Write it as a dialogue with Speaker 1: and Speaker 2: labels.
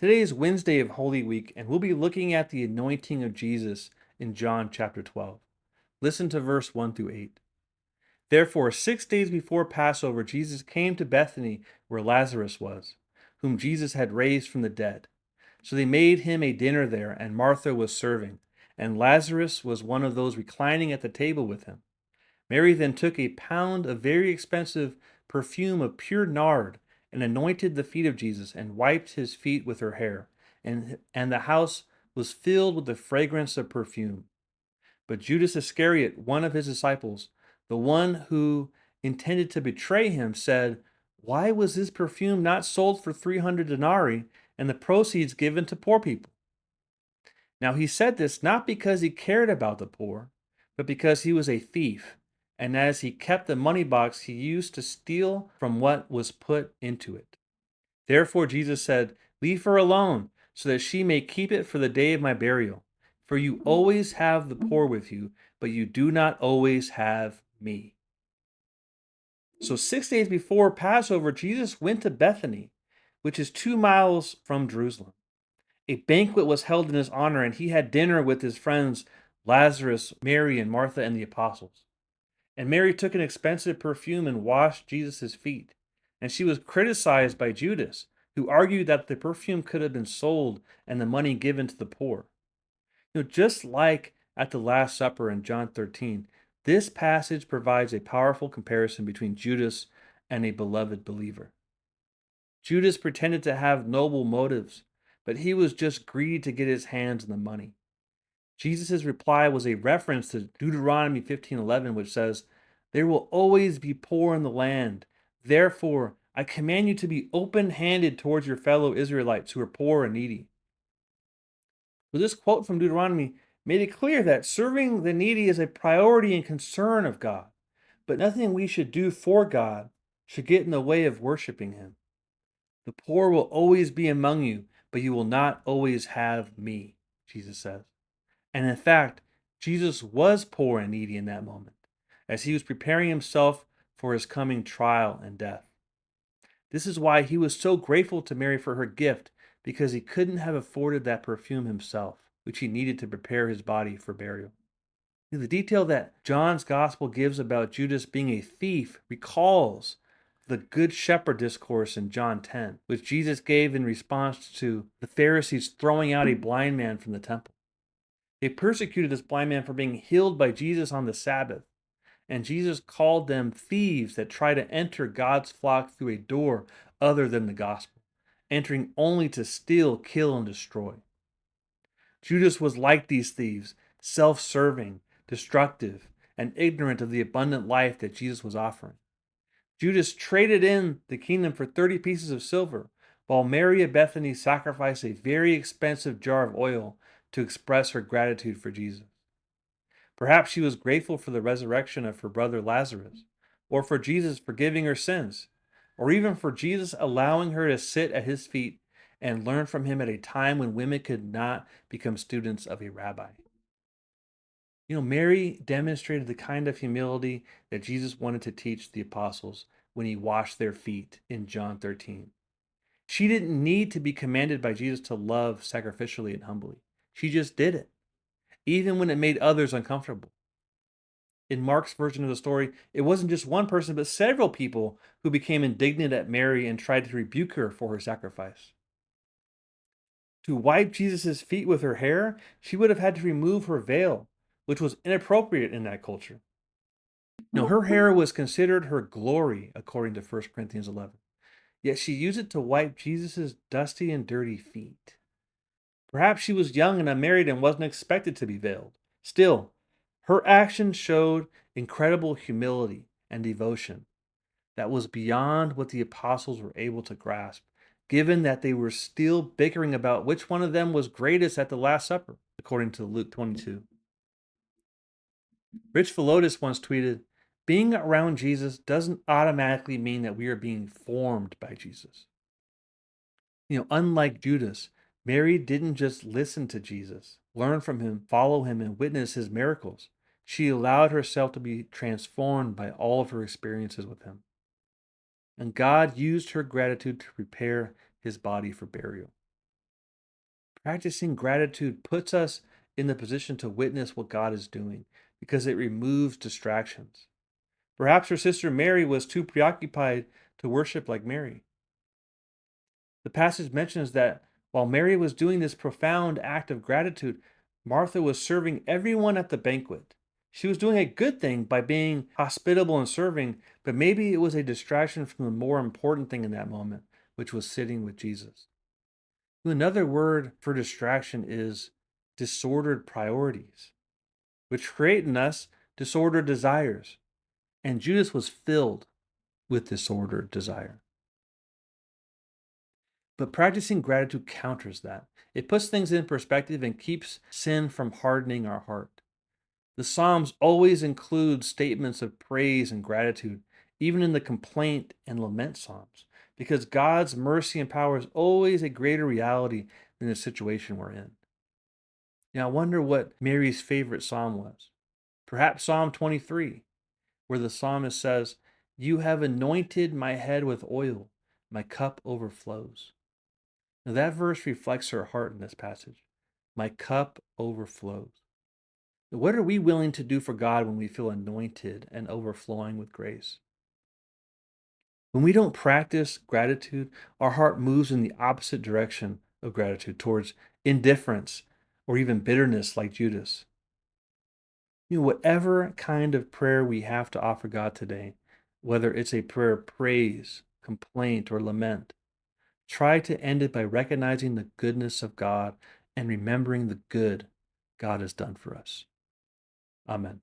Speaker 1: Today is Wednesday of Holy Week, and we'll be looking at the anointing of Jesus in John chapter 12. Listen to verse 1 through 8. Therefore, 6 days before Passover, Jesus came to Bethany where Lazarus was, whom Jesus had raised from the dead. So they made him a dinner there, and Martha was serving, and Lazarus was one of those reclining at the table with him. Mary then took a pound of very expensive perfume of pure nard and anointed the feet of Jesus and wiped his feet with her hair. And the house was filled with the fragrance of perfume. But Judas Iscariot, one of his disciples, the one who intended to betray him, said, "Why was this perfume not sold for 300 denarii and the proceeds given to poor people?" Now he said this not because he cared about the poor, but because he was a thief, and as he kept the money box, he used to steal from what was put into it. Therefore Jesus said, "Leave her alone, so that she may keep it for the day of my burial. For you always have the poor with you, but you do not always have me." So 6 days before Passover, Jesus went to Bethany, which is 2 miles from Jerusalem. A banquet was held in his honor, and he had dinner with his friends Lazarus, Mary, and Martha, and the apostles. And Mary took an expensive perfume and washed Jesus' feet. And she was criticized by Judas, who argued that the perfume could have been sold and the money given to the poor. Just like at the Last Supper in John 13, this passage provides a powerful comparison between Judas and a beloved believer. Judas pretended to have noble motives, but he was just greedy to get his hands on the money. Jesus' reply was a reference to Deuteronomy 15:11, which says, "There will always be poor in the land. Therefore, I command you to be open-handed towards your fellow Israelites who are poor and needy." So this quote from Deuteronomy made it clear that serving the needy is a priority and concern of God, but nothing we should do for God should get in the way of worshiping Him. The poor will always be among you, but you will not always have me, Jesus says. And in fact, Jesus was poor and needy in that moment, as he was preparing himself for his coming trial and death. This is why he was so grateful to Mary for her gift, because he couldn't have afforded that perfume himself, which he needed to prepare his body for burial. The detail that John's gospel gives about Judas being a thief recalls the Good Shepherd discourse in John 10, which Jesus gave in response to the Pharisees throwing out a blind man from the temple. They persecuted this blind man for being healed by Jesus on the Sabbath, and Jesus called them thieves that try to enter God's flock through a door other than the gospel, entering only to steal, kill, and destroy. Judas was like these thieves, self-serving, destructive, and ignorant of the abundant life that Jesus was offering. Judas traded in the kingdom for 30 pieces of silver, while Mary of Bethany sacrificed a very expensive jar of oil to express her gratitude for Jesus. Perhaps she was grateful for the resurrection of her brother Lazarus, or for Jesus forgiving her sins, or even for Jesus allowing her to sit at his feet and learn from him at a time when women could not become students of a rabbi. Mary demonstrated the kind of humility that Jesus wanted to teach the apostles when he washed their feet in John 13. She didn't need to be commanded by Jesus to love sacrificially and humbly. She just did it, even when it made others uncomfortable. In Mark's version of the story, it wasn't just one person, but several people who became indignant at Mary and tried to rebuke her for her sacrifice. To wipe Jesus' feet with her hair, she would have had to remove her veil, which was inappropriate in that culture. Now, her hair was considered her glory, according to 1 Corinthians 11. Yet she used it to wipe Jesus' dusty and dirty feet. Perhaps she was young and unmarried and wasn't expected to be veiled. Still, her actions showed incredible humility and devotion that was beyond what the apostles were able to grasp, given that they were still bickering about which one of them was greatest at the Last Supper, according to Luke 22. Rich Philotis once tweeted, "Being around Jesus doesn't automatically mean that we are being formed by Jesus." Unlike Judas, Mary didn't just listen to Jesus, learn from him, follow him, and witness his miracles. She allowed herself to be transformed by all of her experiences with him. And God used her gratitude to prepare his body for burial. Practicing gratitude puts us in the position to witness what God is doing because it removes distractions. Perhaps her sister Mary was too preoccupied to worship like Mary. The passage mentions that while Mary was doing this profound act of gratitude, Martha was serving everyone at the banquet. She was doing a good thing by being hospitable and serving, but maybe it was a distraction from the more important thing in that moment, which was sitting with Jesus. Another word for distraction is disordered priorities, which create in us disordered desires. And Judas was filled with disordered desire. But practicing gratitude counters that. It puts things in perspective and keeps sin from hardening our heart. The Psalms always include statements of praise and gratitude, even in the complaint and lament Psalms, because God's mercy and power is always a greater reality than the situation we're in. Now, I wonder what Mary's favorite Psalm was. Perhaps Psalm 23, where the psalmist says, "You have anointed my head with oil, my cup overflows." Now, that verse reflects her heart in this passage. My cup overflows. What are we willing to do for God when we feel anointed and overflowing with grace? When we don't practice gratitude, our heart moves in the opposite direction of gratitude towards indifference or even bitterness like Judas. Whatever kind of prayer we have to offer God today, whether it's a prayer of praise, complaint, or lament, try to end it by recognizing the goodness of God and remembering the good God has done for us. Amen.